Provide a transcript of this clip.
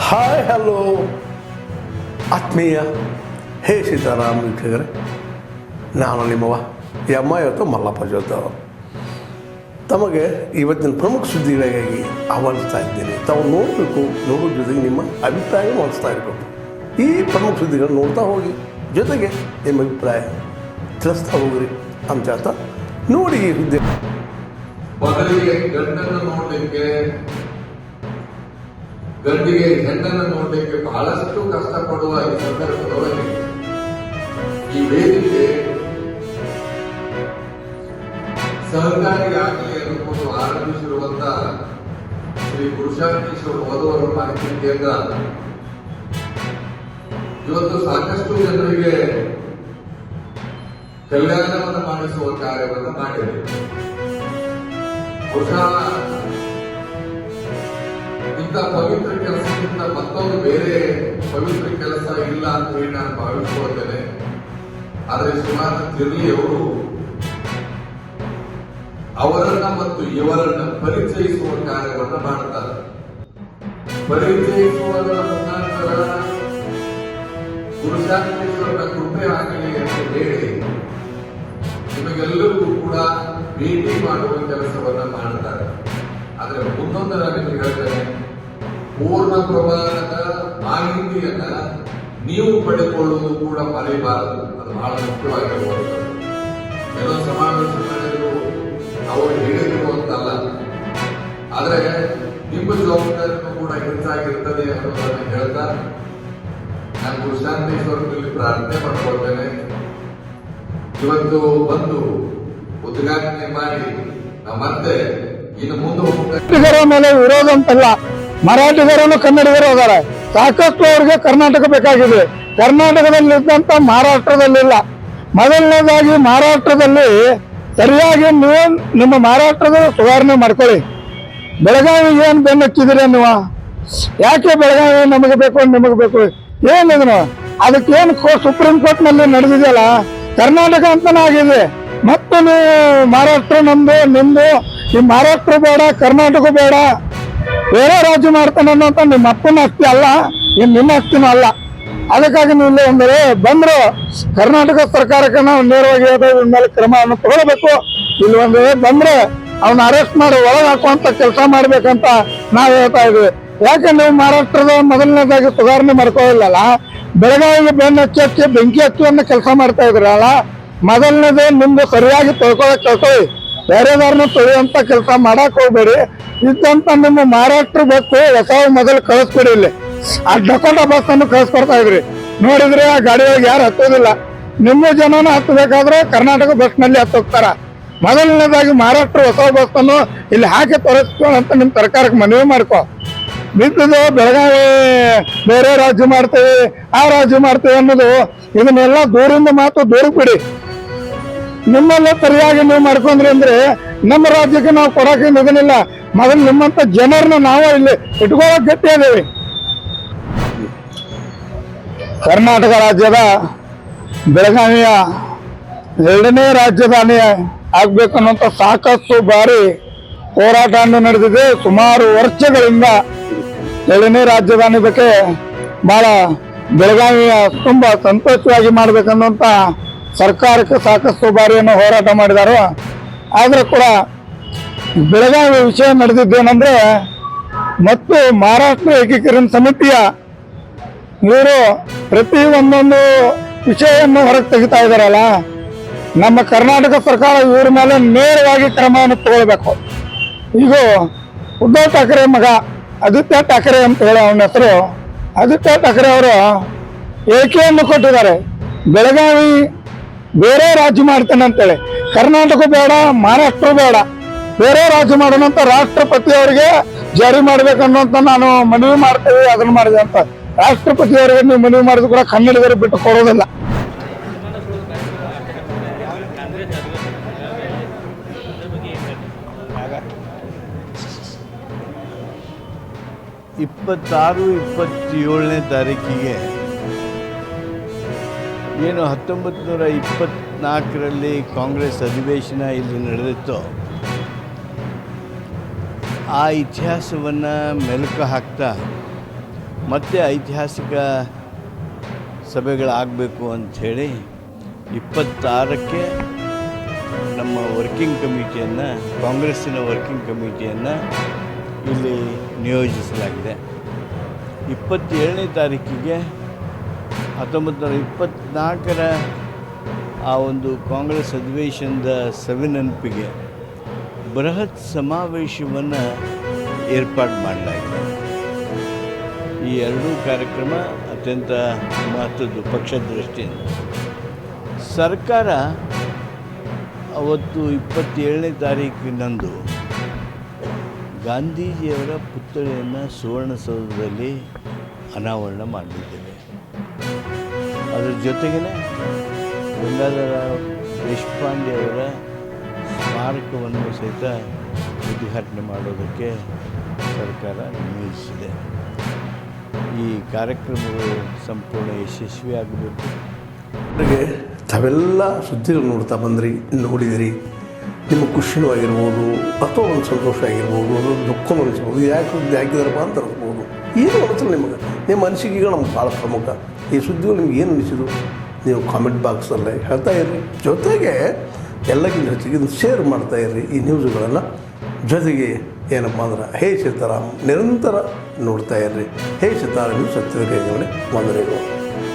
Hi hello ಆತ್ಮೀಯ ಹೇ ಸೀತಾರಾಮ್ ವೀಕ್ಷಕರೇ, ನಾನು ನಿಮ್ಮವ ಇವತ್ತು ಮಲ್ಲಪ್ಪ ಜೋತವರು ತಮಗೆ ಇವತ್ತಿನ ಪ್ರಮುಖ ಸುದ್ದಿಗಳಿಗಾಗಿ ಆಹ್ವಾನಿಸ್ತಾ ಇದ್ದೇನೆ. ತಾವು ನೋಡಬೇಕು, ನೋಡೋ ಜೊತೆಗೆ ನಿಮ್ಮ ಅಭಿಪ್ರಾಯ ಮಾಡಿಸ್ತಾ ಇರಬೇಕು. ಈ ಪ್ರಮುಖ ಸುದ್ದಿಗಳು ನೋಡ್ತಾ ಹೋಗಿ, ಜೊತೆಗೆ ನಿಮ್ಮ ಅಭಿಪ್ರಾಯ ತಿಳಿಸ್ತಾ ಹೋಗ್ರಿ ಅಂತ ಹೇಳ್ತಾ ನೋಡಿ ಈ ಸುದ್ದಿ. ಮೊದಲಿಗೆ ಗಂಡನ್ನು ನೋಡಲಿಕ್ಕೆ, ಗಂಡಿಗೆ ಹೆಣ್ಣನ್ನು ನೋಡಲಿಕ್ಕೆ ಬಹಳಷ್ಟು ಕಷ್ಟಪಡುವ ಈ ಸಂದರ್ಭದೊಳಗೆ ಈ ವೇದಿಕೆ ಸಹಕಾರಿಯಾಗಲಿ ಅನ್ನುವುದು ಆರಂಭಿಸಿರುವಂತಹ ಶ್ರೀ ಪುರುಷಾರ್ಥೇಶ್ವರ ವಧುವರ ಮಾಹಿತಿ ಕೇಂದ್ರ ಇವತ್ತು ಸಾಕಷ್ಟು ಜನರಿಗೆ ಕಲ್ಯಾಣವನ್ನು ಮಾಡಿಸುವ ಕಾರ್ಯವನ್ನು ಮಾಡಿದೆ. ಬಹುಶಃ ಇಂಥ ಪವಿತ್ರ ಕೆಲಸಕ್ಕಿಂತ ಮತ್ತೊಂದು ಬೇರೆ ಪವಿತ್ರ ಕೆಲಸ ಇಲ್ಲ ಅಂತ ಹೇಳಿ ನಾನು ಭಾವಿಸಿಕೊಳ್ಳುತ್ತೇನೆ. ಆದರೆ ಶ್ರೀಮಾನ್ ತಿರ್ಲಿ ಅವರು ಅವರನ್ನ ಮತ್ತು ಇವರನ್ನ ಪರಿಚಯಿಸುವ ಕಾರ್ಯವನ್ನು ಮಾಡುತ್ತಾರೆ. ಪರಿಚಯಿಸುವುದರ ಮುಖಾಂತರ ಪುರುಷಾರ್ಥೇಶ್ವರನ ಕೃಪೆ ಆಗಲಿ ಅಂತ ಹೇಳಿ ನಿಮಗೆಲ್ಲರಿಗೂ ಕೂಡ ಭೇಟಿ ಮಾಡುವ ಕೆಲಸವನ್ನ ಮಾಡುತ್ತಾರೆ. ಆದರೆ ಮುಂದೊಂದು ನಾನು ನಿಮಗೆ ಹೇಳ್ತೇನೆ, ಪೂರ್ಣ ಪ್ರಮಾಣದ ಮಾಹಿತಿಯನ್ನ ನೀವು ಪಡೆದುಕೊಳ್ಳುವುದು ಕೂಡ ಮರೆಯಬಾರದು. ಅದು ಬಹಳ ಮುಖ್ಯವಾಗಿರುವಂಥದ್ದು. ಏನೋ ಸಮಾವೇಶ ಮಾಡಿದ್ರು ಅವರು ಹೇಳಿದ್ರು ಅಂತಲ್ಲ, ಆದರೆ ನಿಮ್ಮ ಜವಾಬ್ದಾರಿನೂ ಕೂಡ ಹೆಚ್ಚಾಗಿರ್ತದೆ ಅನ್ನೋದನ್ನು ಹೇಳ್ತಾ ನಾನು ಪುರುಷಾರ್ಥೇಶ್ವರದಲ್ಲಿ ಪ್ರಾರ್ಥನೆ ಮಾಡಿಕೊಳ್ತೇನೆ. ಇವತ್ತು ಬಂದು ಉದ್ಘಾಟನೆ ಮಾಡಿ ನಾವು ಮತ್ತೆ ಇನ್ನು ಮುಂದೆ ಮರಾಠಿಗರ ಮೇಲೆ ವಿರೋಧ ಅಂತಲ್ಲ, ಮರಾಠಿಗರನ್ನು ಕನ್ನಡಿಗರು ಹೋದಾರೆ. ಸಾಕಷ್ಟು ಅವ್ರಿಗೆ ಕರ್ನಾಟಕ ಬೇಕಾಗಿದೆ. ಕರ್ನಾಟಕದಲ್ಲಿದ್ದಂತ ಮಹಾರಾಷ್ಟ್ರದಲ್ಲಿಲ್ಲ. ಮೊದಲನೇದಾಗಿ ಮಹಾರಾಷ್ಟ್ರದಲ್ಲಿ ಸರಿಯಾಗಿ ನೀವು ನಿಮ್ಮ ಮಹಾರಾಷ್ಟ್ರದ ಸುಧಾರಣೆ ಮಾಡ್ಕೊಳ್ಳಿ. ಬೆಳಗಾವಿಗೆ ಏನು ಬೆನ್ನು ಹಚ್ಚಿದಿರಿ ನೀವು? ಯಾಕೆ ಬೆಳಗಾವಿ ನಮಗೆ ಬೇಕು ನಿಮಗೆ ಬೇಕು ಏನಿದ್ರು ಅದಕ್ಕೇನು ಸುಪ್ರೀಂ ಕೋರ್ಟ್ ನಲ್ಲಿ ನಡೆದಿದೆಯಲ್ಲ, ಕರ್ನಾಟಕ ಅಂತಾನೆ ಆಗಿದೆ. ಮತ್ತು ನೀವು ಮಹಾರಾಷ್ಟ್ರ ನಮ್ದು ನಿಮ್ದು, ಈ ಮಹಾರಾಷ್ಟ್ರ ಬೇಡ, ಕರ್ನಾಟಕ ಬೇಡ, ಬೇರೆ ರಾಜ್ಯ ಮಾಡ್ತಾನೆ ಅನ್ನೋಂತ ನಿಮ್ಮ ಅಪ್ಪನ ಆಸ್ತಿ ಅಲ್ಲ, ನಿಮ್ಮ ಆಸ್ತಿನೂ ಅಲ್ಲ. ಅದಕ್ಕಾಗಿ ನೀವು ಅಂದರೆ ಬಂದ್ರು ಕರ್ನಾಟಕ ಸರ್ಕಾರಕ್ಕೆ ನಾವು ನೇರವಾಗಿ ಮೇಲೆ ಕ್ರಮವನ್ನು ತಗೊಳ್ಬೇಕು. ಇಲ್ಲಿ ಬಂದ್ರೆ ಅವನ್ನ ಅರೆಸ್ಟ್ ಮಾಡಿ ಒಳಗೆ ಹಾಕುವಂತ ಕೆಲಸ ಮಾಡ್ಬೇಕಂತ ನಾವು ಹೇಳ್ತಾ ಇದ್ವಿ. ಯಾಕೆ ನೀವು ಮಹಾರಾಷ್ಟ್ರದ ಮೊದಲನೇದಾಗಿ ಸುಧಾರಣೆ ಮಾಡ್ಕೊಳ್ಳಲ್ಲ, ಬೆಳಗಾವಿಗೆ ಬೆನ್ನು ಹಚ್ಚಿ ಬೆಂಕಿ ಹಚ್ಚುವಂತ ಕೆಲಸ ಮಾಡ್ತಾ ಇದ್ರಲ್ಲ. ಮೊದಲನೇದೇ ನಿಮ್ದು ಸರಿಯಾಗಿ ತೊಳ್ಕೊಳಕ್ ಕಳ್ಕೊಳ್ಳಿ. ಬೇರೆದಾರನ್ನ ತೊಳೆಯುವಂತ ಕೆಲಸ ಮಾಡಕ್ ಹೋಗ್ಬೇಡಿ. ಇದ್ದಂತ ನಿಮ್ಮ ಮಹಾರಾಷ್ಟ್ರ ಬೇಕು ಹೊಸ ಮೊದಲು ಕಳಿಸ್ಬಿಡಿ. ಇಲ್ಲಿ ಆ ಡಕೋಟಾ ಬಸ್ ಅನ್ನು ಕಳಿಸ್ಕೊಡ್ತಾ ಇದ್ರಿ, ನೋಡಿದ್ರೆ ಆ ಗಾಡಿಯೊಳಗೆ ಯಾರು ಹತ್ತೋದಿಲ್ಲ. ನಿಮ್ಮ ಜನನ ಹತ್ತಬೇಕಾದ್ರೆ ಕರ್ನಾಟಕ ಬಸ್ ನಲ್ಲಿ ಹತ್ತೋಗ್ತಾರ. ಮೊದಲನೇದಾಗಿ ಮಹಾರಾಷ್ಟ್ರ ಹೊಸ ಬಸ್ ಅನ್ನು ಇಲ್ಲಿ ಹಾಕಿ ತೋರಿಸ್ಕೊಳ್ಳಂತ ನಿಮ್ ಸರ್ಕಾರಕ್ಕೆ ಮನವಿ ಮಾಡ್ಕೊ. ಬಿದ್ದದು ಬೆಳಗಾವಿ ಬೇರೆ ರಾಜ್ಯ ಮಾಡ್ತೇವೆ, ಆ ರಾಜ್ಯ ಮಾಡ್ತೇವೆ ಅನ್ನೋದು ಇದನ್ನೆಲ್ಲ ದೂರಿಂದ ಮಾತು ದೂರಕ್ಕೆ ಬಿಡಿ. ನಿಮ್ಮೆಲ್ಲ ಸರಿಯಾಗಿ ನೀವು ಮಾಡ್ಕೊಂಡ್ರಿ ಅಂದ್ರೆ ನಮ್ಮ ರಾಜ್ಯಕ್ಕೆ ನಾವು ಕೊಡಕ್ಕೆ ಇದನ್ನಿಲ್ಲ. ಮೊದಲು ನಿಮ್ಮಂತ ಜನರನ್ನ ನಾವು ಇಲ್ಲಿ ಇಟ್ಕೊಳ್ಳೋಕೆ ಗಟ್ಟಿ ಅದೇವಿ. ಕರ್ನಾಟಕ ರಾಜ್ಯದ ಬೆಳಗಾವಿಯ 2ನೇ ರಾಜಧಾನಿ ಆಗ್ಬೇಕು ಅನ್ನೋಂಥ ಸಾಕಷ್ಟು ಬಾರಿ ಹೋರಾಟ ನಡೆದಿದೆ. ಸುಮಾರು ವರ್ಷಗಳಿಂದ 2ನೇ ರಾಜಧಾನಿ ಬಗ್ಗೆ ಬಹಳ ಬೆಳಗಾವಿಯ ತುಂಬಾ ಸಂತೋಷವಾಗಿ ಮಾಡ್ಬೇಕನ್ನುವಂತ ಸರ್ಕಾರಕ್ಕೆ ಸಾಕಷ್ಟು ಬಾರಿಯನ್ನು ಹೋರಾಟ ಮಾಡಿದಾರು. ಆದ್ರೆ ಕೂಡ ಬೆಳಗಾವಿ ವಿಷಯ ನಡೆದಿದ್ದೇನೆಂದ್ರೆ, ಮತ್ತು ಮಹಾರಾಷ್ಟ್ರ ಏಕೀಕರಣ ಸಮಿತಿಯ ಇವರು ಪ್ರತಿ ಒಂದೊಂದು ವಿಷಯವನ್ನು ಹೊರಗೆ ತೆಗಿತಾ ಇದಾರಲ್ಲ, ನಮ್ಮ ಕರ್ನಾಟಕ ಸರ್ಕಾರ ಇವ್ರ ಮೇಲೆ ನೇರವಾಗಿ ಕ್ರಮವನ್ನು ತಗೊಳ್ಬೇಕು. ಈಗ ಉದ್ಧವ್ ಠಾಕ್ರೆ ಮಗ ಆದಿತ್ಯ ಠಾಕ್ರೆ ಅಂತ ಹೇಳಿ ಅವನ ಹೆಸರು, ಆದಿತ್ಯ ಠಾಕ್ರೆ ಅವರು ಹೇಳಿಕೆಯನ್ನು ಕೊಟ್ಟಿದ್ದಾರೆ, ಬೆಳಗಾವಿ ಬೇರೆ ರಾಜ್ಯ ಮಾಡ್ತೇನೆ ಅಂತೇಳಿ. ಕರ್ನಾಟಕ ಬೇಡ, ಮಹಾರಾಷ್ಟ್ರ ಬೇಡ, ಬೇರೆ ರಾಜ್ಯ ಮಾಡೋಣ ಅಂತ ರಾಷ್ಟ್ರಪತಿ ಅವರಿಗೆ ಜಾರಿ ಮಾಡ್ಬೇಕನ್ನುವಂತ ನಾನು ಮನವಿ ಮಾಡ್ತೇವೆ. ಅದನ್ನ ಮಾಡಿದೆ ಅಂತ ರಾಷ್ಟ್ರಪತಿ ಅವರಿಗೆ ನೀವು ಮನವಿ ಮಾಡಿದ್ರು ಕೂಡ ಕನ್ನಡಿಗರು ಬಿಟ್ಟು ಕೊಡೋದಿಲ್ಲ. ಇಪ್ಪತ್ತಾರು 27ನೇ ತಾರೀಕಿಗೆ ಏನು 1924ರಲ್ಲಿ ಕಾಂಗ್ರೆಸ್ ಅಧಿವೇಶನ ಇಲ್ಲಿ ನಡೆದಿತ್ತು, ಆ ಇತಿಹಾಸವನ್ನು ಮೆಲುಕು ಹಾಕ್ತಾ ಮತ್ತೆ ಐತಿಹಾಸಿಕ ಸಭೆಗಳಾಗಬೇಕು ಅಂಥೇಳಿ 26ಕ್ಕೆ ನಮ್ಮ ವರ್ಕಿಂಗ್ ಕಮಿಟಿಯನ್ನು, ಕಾಂಗ್ರೆಸ್ಸಿನ ವರ್ಕಿಂಗ್ ಕಮಿಟಿಯನ್ನು ಇಲ್ಲಿ ನಿಯೋಜಿಸಲಾಗಿದೆ. 27ನೇ ತಾರೀಕಿಗೆ 1924ರ ಆ ಒಂದು ಕಾಂಗ್ರೆಸ್ ಅಧಿವೇಶನದ ಸವಿನೆನಪಿಗೆ ಬೃಹತ್ ಸಮಾವೇಶವನ್ನು ಏರ್ಪಾಡು ಮಾಡಲಾಗಿದೆ. ಈ ಎರಡೂ ಕಾರ್ಯಕ್ರಮ ಅತ್ಯಂತ ಮಹತ್ವದ್ದು ಪಕ್ಷದ ದೃಷ್ಟಿಯಿಂದ. ಸರ್ಕಾರ ಅವತ್ತು 27ನೇ ತಾರೀಕಿನಂದು ಗಾಂಧೀಜಿಯವರ ಪುತ್ಥಳಿಯನ್ನು ಸುವರ್ಣಸೌಧದಲ್ಲಿ ಅನಾವರಣ ಮಾಡಲಿದ್ದೇವೆ. ಅದರ ಜೊತೆಗೇ ಗಂಗಾಧರ ದೇಶಪಾಂಡೆ ಅವರ ಸ್ಮಾರಕವನ್ನು ಸಹಿತ ಉದ್ಘಾಟನೆ ಮಾಡೋದಕ್ಕೆ ಸರ್ಕಾರ ನಿಯೋಜಿಸಿದೆ. ಈ ಕಾರ್ಯಕ್ರಮಗಳು ಸಂಪೂರ್ಣ ಯಶಸ್ವಿಯಾಗಬೇಕು. ಅವರಿಗೆ ತಾವೆಲ್ಲ ಸುದ್ದಿಗಳು ನೋಡ್ತಾ ಬಂದ್ರಿ, ನೋಡಿದಿರಿ. ನಿಮ್ಮ ಖುಷಿನೂ ಆಗಿರ್ಬೋದು, ಅಥವಾ ಒಂದು ಸಂತೋಷ ಆಗಿರ್ಬೋದು, ಒಂದು ದುಃಖನೂ ಅನಿಸ್ಬೋದು. ಯಾಕೆ ಸುದ್ದಿ ಹಾಕಿದಾರಪ್ಪ ಅಂತ ಅನಿಸ್ಬೋದು. ಏನು ಅನಿಸಲ್ಲ ನಿಮಗೆ, ನಿಮ್ಮ ಅನಿಸಿಕೆಗಳು ನಮ್ಗೆ ಭಾಳ ಪ್ರಮುಖ. ಈ ಸುದ್ದಿಗಳು ನಿಮ್ಗೆ ಏನು ಅನಿಸಿದ್ರು ನೀವು ಕಾಮೆಂಟ್ ಬಾಕ್ಸಲ್ಲೇ ಹೇಳ್ತಾ ಇರ್ರಿ. ಜೊತೆಗೆ ಎಲ್ಲಕ್ಕಿಂತ ಹೆಚ್ಚಿಗೆ ಇದನ್ನು ಶೇರ್ ಮಾಡ್ತಾ ಇರ್ರಿ ಈ ನ್ಯೂಸ್ಗಳನ್ನು. ಜೊತೆಗೆ ಏನಪ್ಪ ಅಂದ್ರೆ ಹೇ ಸೀತಾರಾಮ್ ನಿರಂತರ ನೋಡ್ತಾ ಇರ್ರಿ. ಹೇ ಸೀತಾರಾಮ್ ಸತ್ಯದ ಕೈಗಳೇ ವಂದನೆಗಳು.